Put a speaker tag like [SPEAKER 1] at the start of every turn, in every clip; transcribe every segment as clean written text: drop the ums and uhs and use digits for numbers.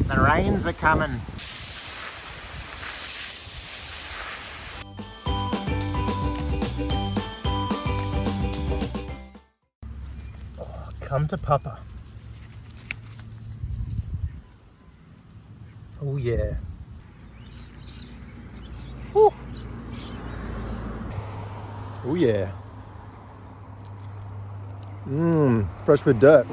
[SPEAKER 1] The rains are coming. Oh, come to Papa. Oh yeah. Whew. Oh yeah. Fresh with dirt.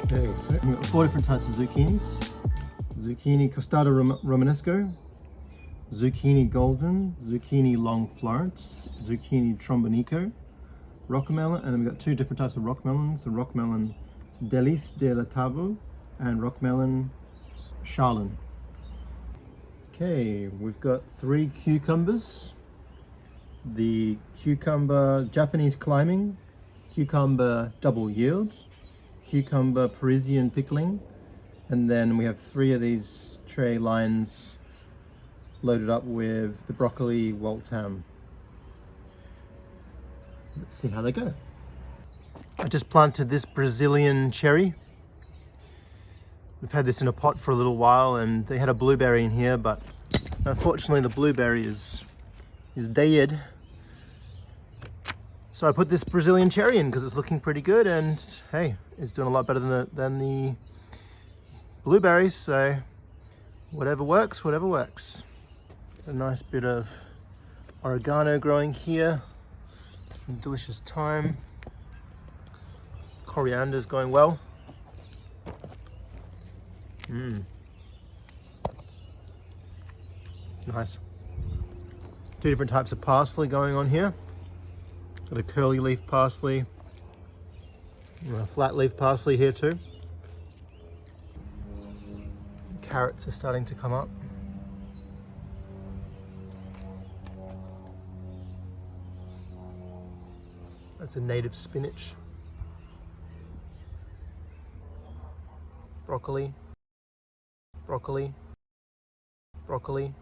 [SPEAKER 1] Okay, so we've got 4 different types of zucchinis. Zucchini costata romanesco, zucchini golden, zucchini long Florence, zucchini trombonico, rockmelon, and then we've got 2 different types of rockmelons, the rockmelon Delice de la Table and rockmelon Charlin. Okay, we've got 3 cucumbers, the cucumber Japanese climbing, cucumber double yield, cucumber Parisian pickling, and then we have 3 of these tray lines loaded up with the broccoli Waltham. Let's see how they go. I just planted this Brazilian cherry. We've had this in a pot for a little while, and they had a blueberry in here, but unfortunately the blueberry is dead. So I put this Brazilian cherry in because it's looking pretty good, and hey, it's doing a lot better than the blueberries, so whatever works, whatever works. A nice bit of oregano growing here, some delicious thyme, coriander's going well. Nice. 2 different types of parsley going on here. Got a curly leaf parsley, and a flat leaf parsley here too. Carrots are starting to come up. That's a native spinach. Broccoli, broccoli, broccoli.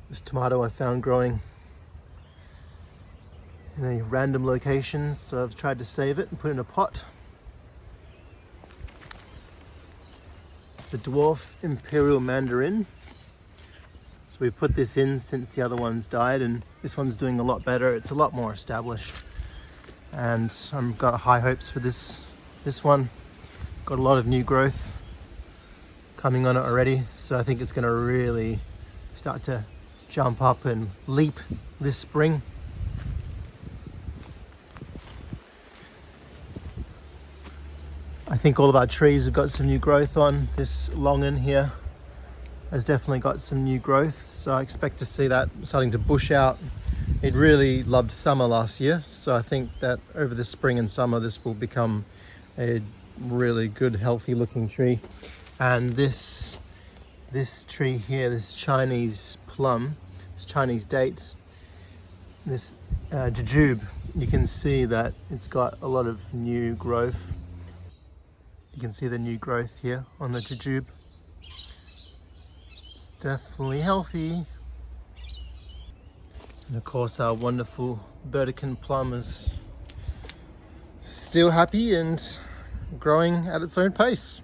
[SPEAKER 1] This tomato I found growing in a random location, so I've tried to save it and put it in a pot. The dwarf imperial mandarin. So we put this in since the other ones died, and this one's doing a lot better. It's a lot more established, and I've got high hopes for this one. Got a lot of new growth coming on it already, so I think it's going to really start to jump up and leap this spring. I think all of our trees have got some new growth on. This longan here has definitely got some new growth, so I expect to see that starting to bush out. It really loved summer last year, so I think that over the spring and summer this will become a really good, healthy looking tree. And this tree here, this Chinese plum, this Chinese date, this jujube, you can see that it's got a lot of new growth. You can see the new growth here on the jujube. It's definitely healthy. And of course our wonderful Burdekin plum is still happy and growing at its own pace.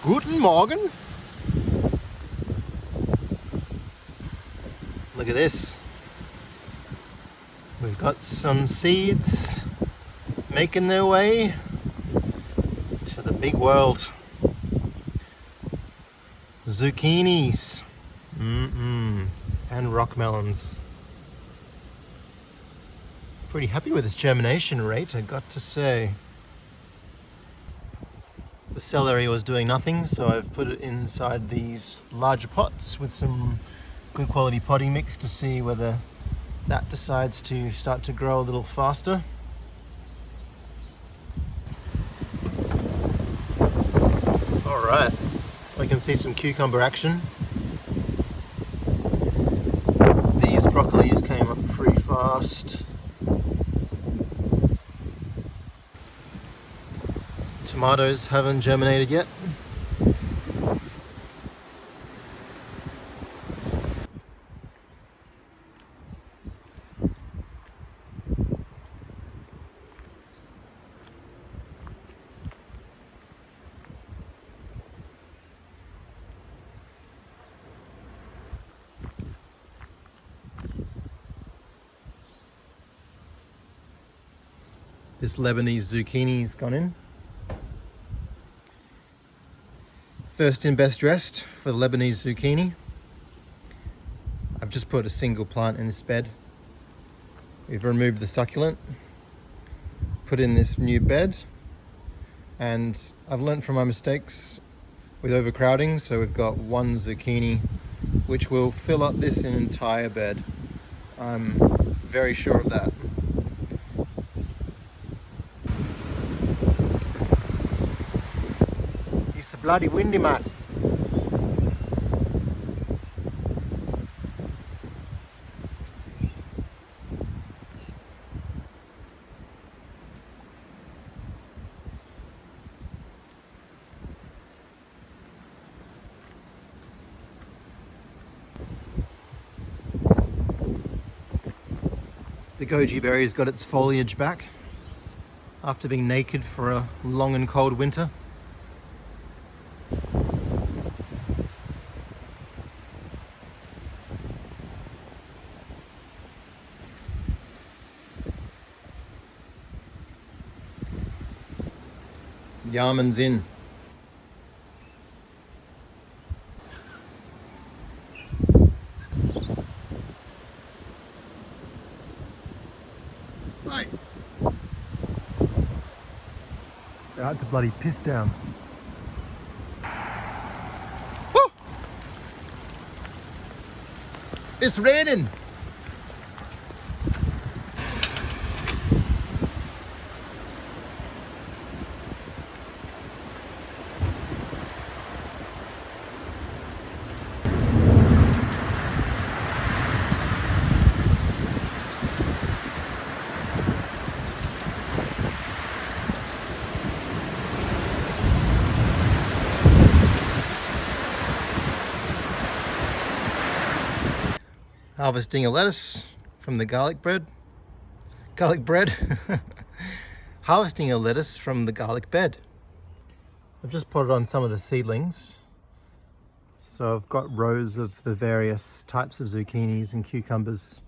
[SPEAKER 1] Guten Morgen. Look at this. We've got some seeds making their way to the big world. Zucchinis. And rock melons. Pretty happy with this germination rate, I got to say. The celery was doing nothing, so I've put it inside these larger pots with some good quality potting mix to see whether that decides to start to grow a little faster. Alright, I can see some cucumber action. These broccolis came up pretty fast. Tomatoes haven't germinated yet. This Lebanese zucchini's gone in. First in, best dressed for the Lebanese zucchini. I've just put a single plant in this bed. We've removed the succulent, put in this new bed, and I've learnt from my mistakes with overcrowding, so we've got one zucchini which will fill up this entire bed. I'm very sure of that. It's a bloody windy, mate. The goji berry's got its foliage back after being naked for a long and cold winter. Yarman's in. Right. It's about to bloody piss down. Woo! It's raining. Harvesting a lettuce from the garlic bread. Harvesting a lettuce from the garlic bed. I've just potted on some of the seedlings. So I've got rows of the various types of zucchinis and cucumbers.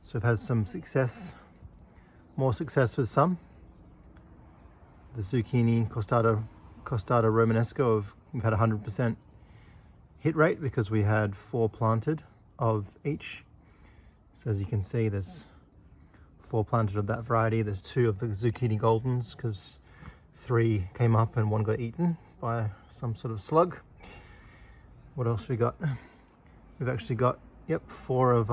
[SPEAKER 1] So I've had some success, more success with some. The zucchini costata romanesco, we've had 100% hit rate because we had 4 planted of each. So as you can see, there's 4 planted of that variety. There's 2 of the zucchini goldens because 3 came up and 1 got eaten by some sort of slug. What else we got? We've actually got, 4 of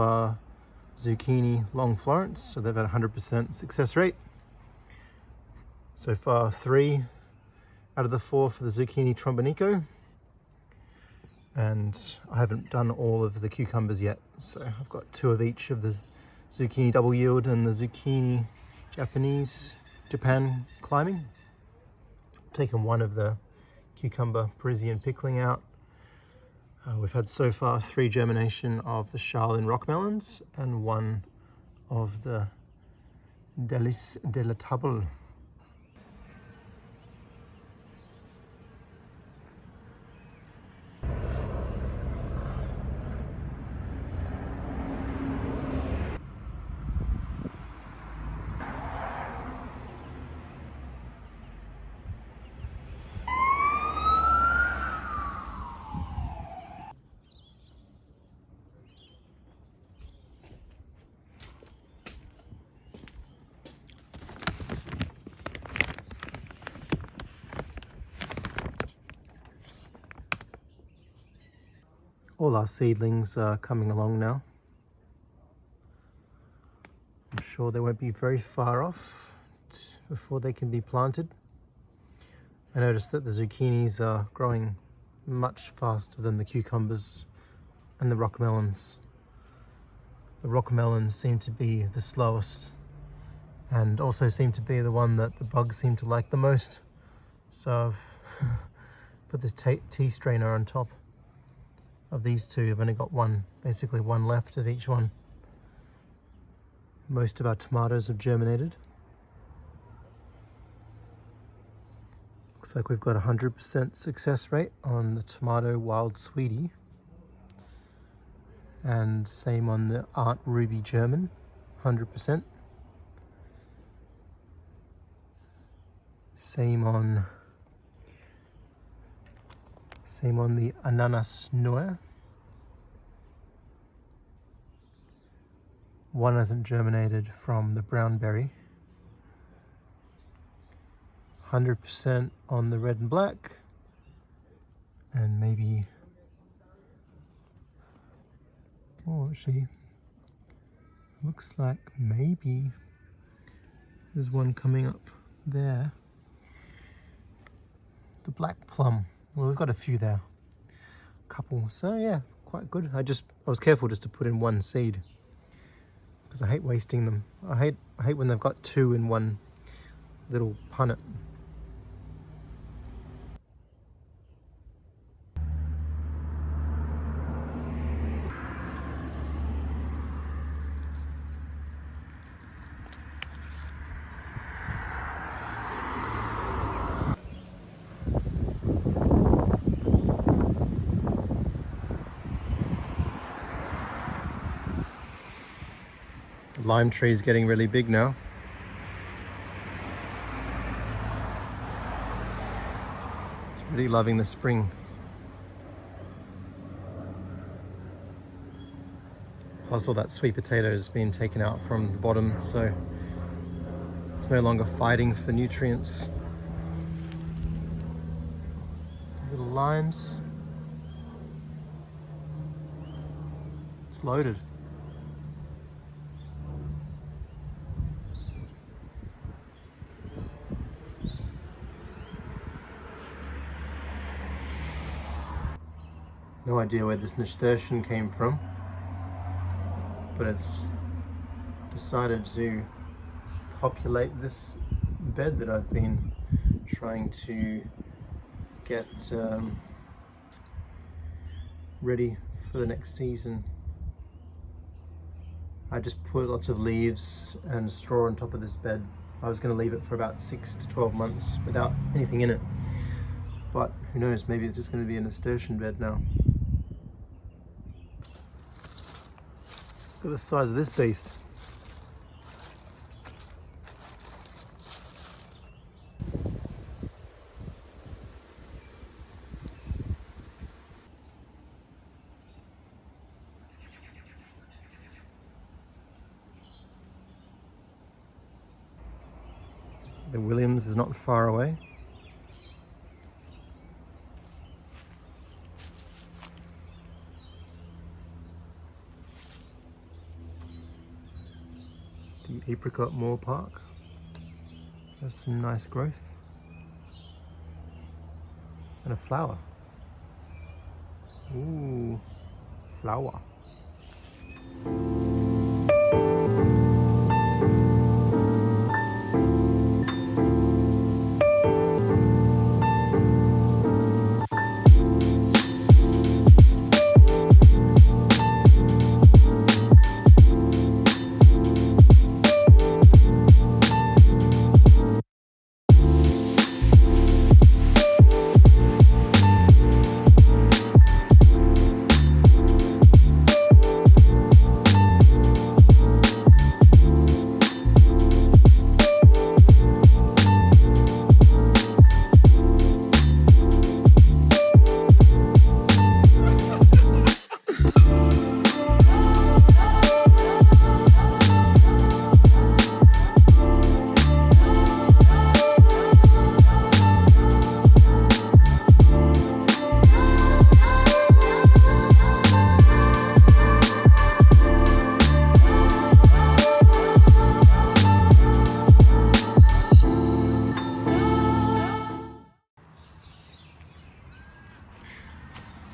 [SPEAKER 1] zucchini long Florence, so they've had 100% success rate. So far 3 out of the 4 for the zucchini trombonico. And I haven't done all of the cucumbers yet, so I've got 2 of each of the zucchini double yield and the zucchini Japan climbing. Taken 1 of the cucumber Parisian pickling out. We've had so far 3 germination of the Charlene rock melons and 1 of the Délice de la Table. All our seedlings are coming along now. I'm sure they won't be very far off before they can be planted. I noticed that the zucchinis are growing much faster than the cucumbers and the rockmelons. The rockmelons seem to be the slowest and also seem to be the one that the bugs seem to like the most. So I've put this tea strainer on top of these two. I've only got one, basically one left of each one. Most of our tomatoes have germinated. Looks like we've got 100% success rate on the tomato wild sweetie. And same on the Aunt Ruby German, 100%. Same on the Ananas Noir. One hasn't germinated from the brown berry. 100% on the red and black, and maybe, oh, actually, looks like maybe there's one coming up there. The black plum. Well, we've got a few there, a couple. So yeah, quite good. I was careful just to put in one seed because I hate wasting them. I hate when they've got two in one little punnet. The lime tree is getting really big now. It's really loving the spring. Plus all that sweet potato has been taken out from the bottom, so it's no longer fighting for nutrients. Little limes. It's loaded. No idea where this nasturtium came from, but it's decided to populate this bed that I've been trying to get ready for the next season. I just put lots of leaves and straw on top of this bed. I was going to leave it for about 6 to 12 months without anything in it, but who knows, maybe it's just going to be a nasturtium bed now. Look at the size of this beast. The Williams is not far away. The apricot moor park has some nice growth and a flower. Ooh, flower.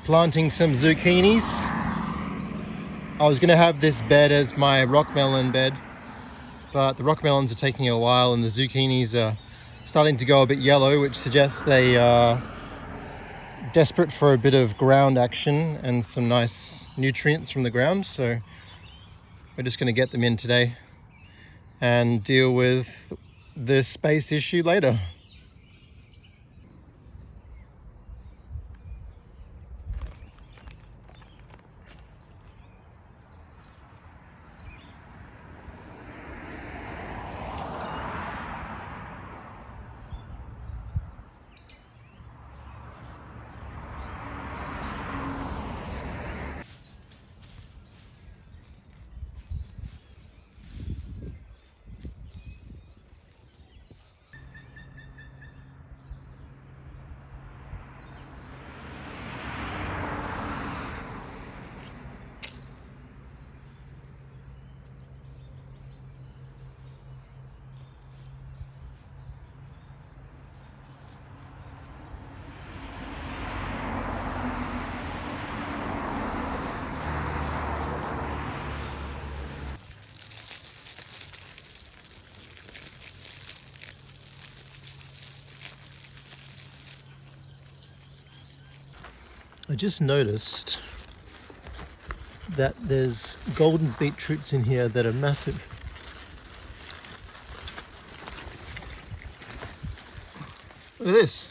[SPEAKER 1] planting some zucchinis. I was going to have this bed as my rock melon bed, but the rock melons are taking a while and the zucchinis are starting to go a bit yellow, which suggests they are desperate for a bit of ground action and some nice nutrients from the ground. So we're just going to get them in today and deal with the space issue later. I just noticed that there's golden beetroots in here that are massive. Look at this.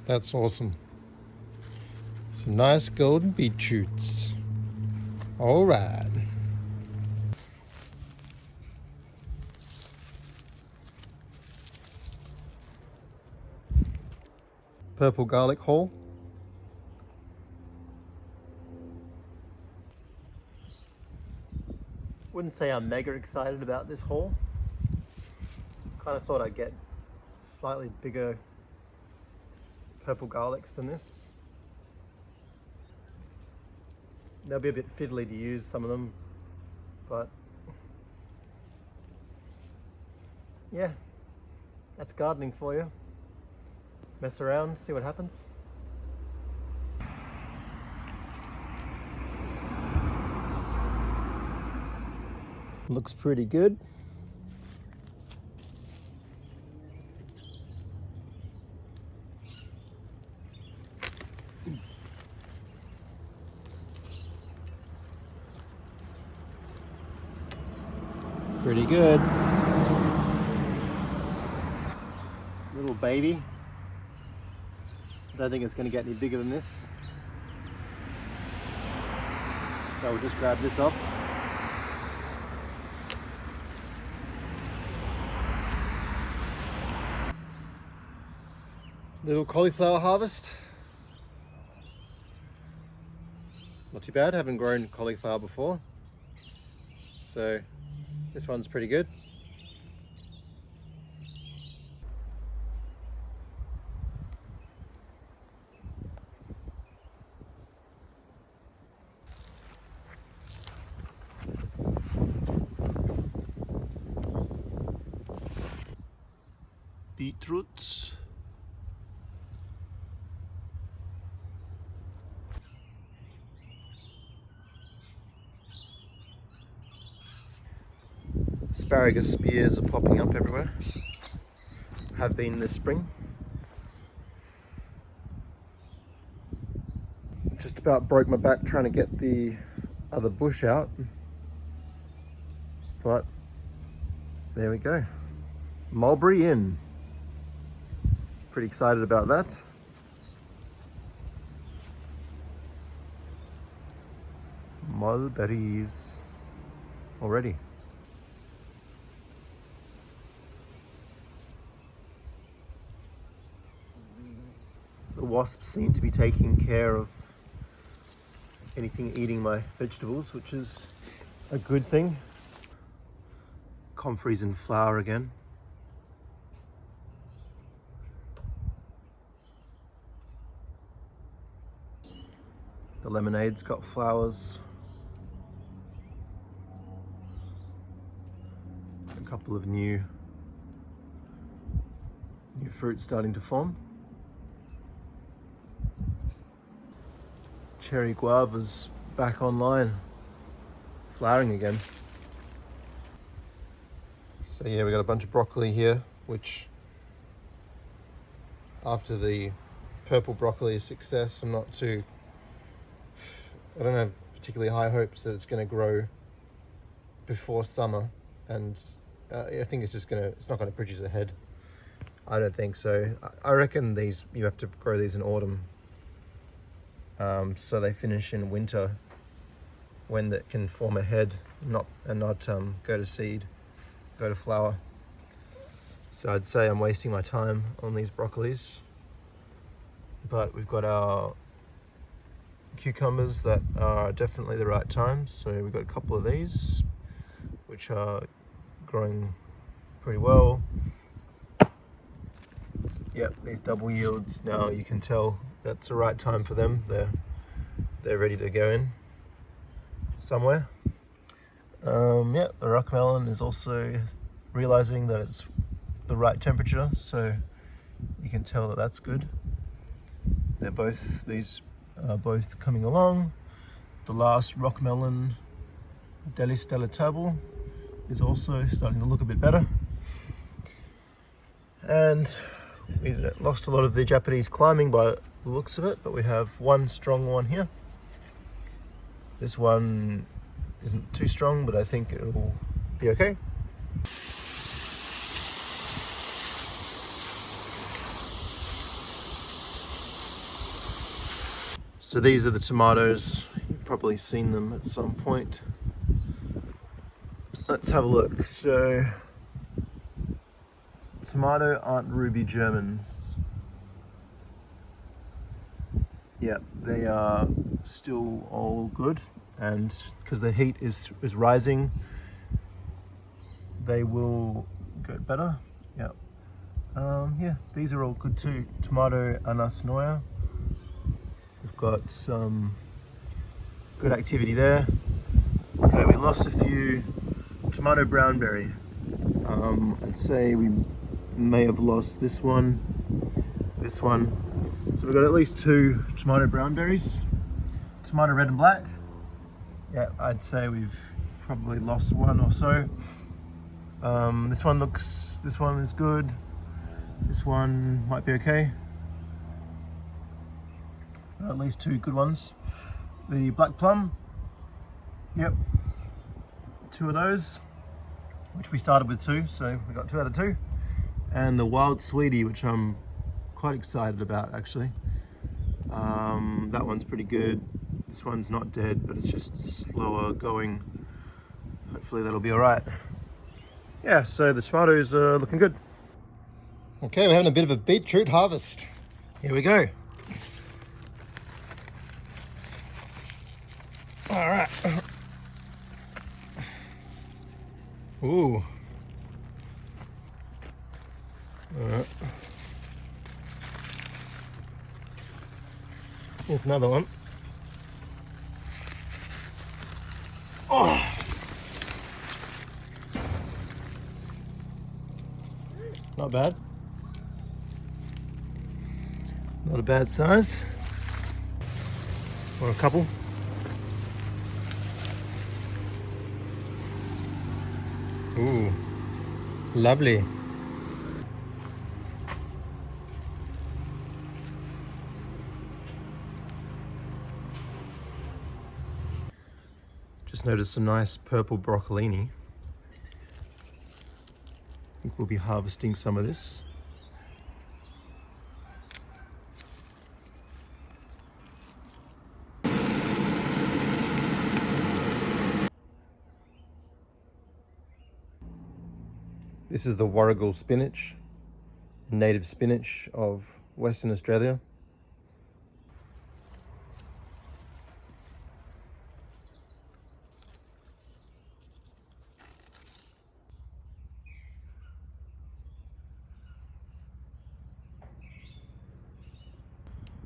[SPEAKER 1] That's awesome. Some nice golden beetroots. All right. Purple garlic haul. Wouldn't say I'm mega excited about this haul. Kind of thought I'd get slightly bigger purple garlics than this. They'll be a bit fiddly to use, some of them, but yeah, that's gardening for you. Mess around, see what happens. Looks pretty good. Pretty good. Little baby. Don't think it's going to get any bigger than this. So we'll just grab this off. Little cauliflower harvest. Not too bad, haven't grown cauliflower before. So this one's pretty good. Beetroots. Asparagus spears are popping up everywhere. Have been this spring. Just about broke my back trying to get the other bush out. But there we go. Mulberry Inn. Pretty excited about that. Mulberries already. The wasps seem to be taking care of anything eating my vegetables, which is a good thing. Comfrey's in flower again. The lemonade's got flowers. A couple of new New fruit starting to form. Cherry guava's back online, flowering again. So yeah, we got a bunch of broccoli here, which after the purple broccoli success, I don't have particularly high hopes that it's going to grow before summer, and I think it's not going to produce a head. I don't think so. I reckon you have to grow these in autumn, so they finish in winter when that can form a head, not go to seed, go to flower. So I'd say I'm wasting my time on these broccolis, but we've got our cucumbers that are definitely the right time. So we've got a couple of these which are growing pretty well. Yep, these double yields, now you can tell that's the right time for them. They're ready to go in somewhere. Yeah, the rock melon is also realizing that it's the right temperature, so you can tell that that's good. These are both coming along. The last rock melon, Delistella table, is also starting to look a bit better. And we lost a lot of the Japanese climbing by the looks of it, but we have one strong one here. This one isn't too strong, but I think it will be okay. So these are the tomatoes. You've probably seen them at some point. Let's have a look. So, tomato Aunt Ruby Germans. Yeah, they are still all good, and because the heat is rising, they will get better. Yeah. Yeah, these are all good too. Tomato Anas Noya. We've got some good activity there. Okay, we lost a few. Tomato brownberry. I'd say we may have lost this one. So we've got at least 2 tomato brownberries. Tomato red and black. Yeah, I'd say we've probably lost 1 or so. This one is good. This one might be okay. At least 2 good ones. The black plum. Yep. 2 of those, which we started with 2, so we got 2 out of 2. And the wild sweetie, which I'm quite excited about actually. That one's pretty good. This one's not dead, but it's just slower going. Hopefully that'll be all right. Yeah, so the tomatoes are looking good. Okay, we're having a bit of a beetroot harvest. Here we go. All right. Ooh. All right. Here's another one. Oh. Not bad. Not a bad size. Or a couple. Ooh, lovely. Just noticed some nice purple broccolini. I think we'll be harvesting some of this. This is the warrigal spinach, native spinach of Western Australia.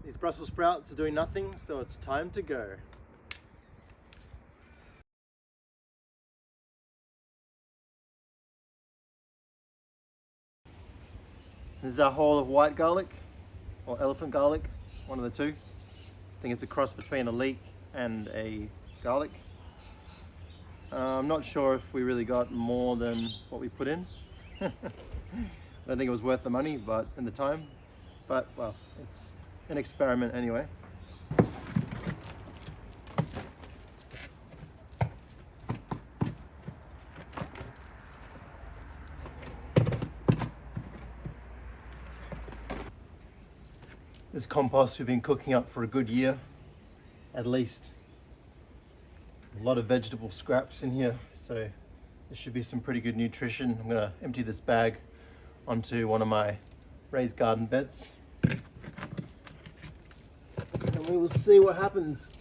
[SPEAKER 1] These Brussels sprouts are doing nothing, so it's time to go. This is our haul of white garlic, or elephant garlic, one of the two. I think it's a cross between a leek and a garlic. I'm not sure if we really got more than what we put in. I don't think it was worth the money, but in the time. But well, it's an experiment anyway. This compost we've been cooking up for a good year, at least. A lot of vegetable scraps in here, so there should be some pretty good nutrition. I'm gonna empty this bag onto one of my raised garden beds. And we will see what happens.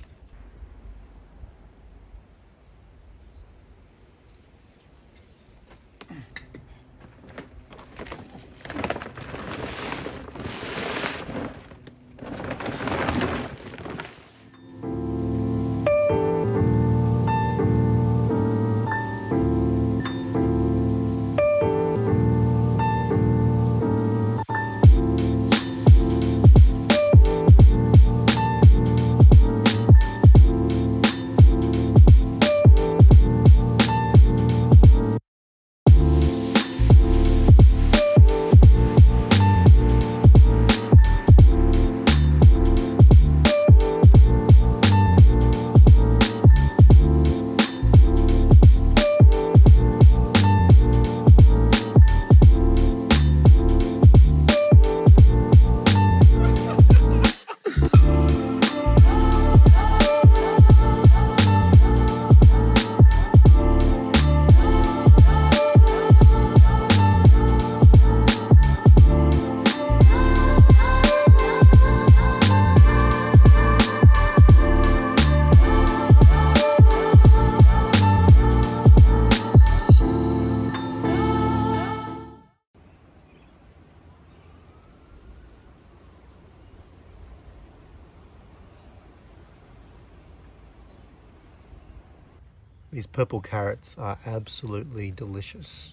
[SPEAKER 1] These purple carrots are absolutely delicious.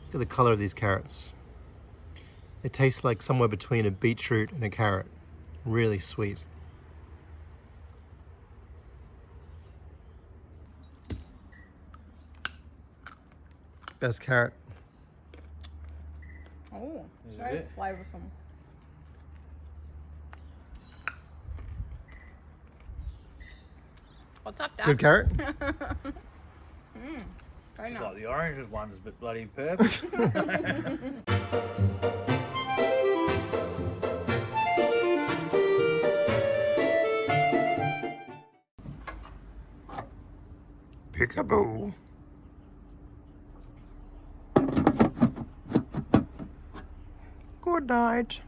[SPEAKER 1] Look at the color of these carrots. They taste like somewhere between a beetroot and a carrot. Really sweet. Best carrot.
[SPEAKER 2] Oh, very flavoursome. What's up, Dad?
[SPEAKER 1] Good carrot?
[SPEAKER 2] Very
[SPEAKER 3] It's
[SPEAKER 2] nice.
[SPEAKER 3] like the oranges one is a bit bloody perfect.
[SPEAKER 1] Peekaboo. Good night.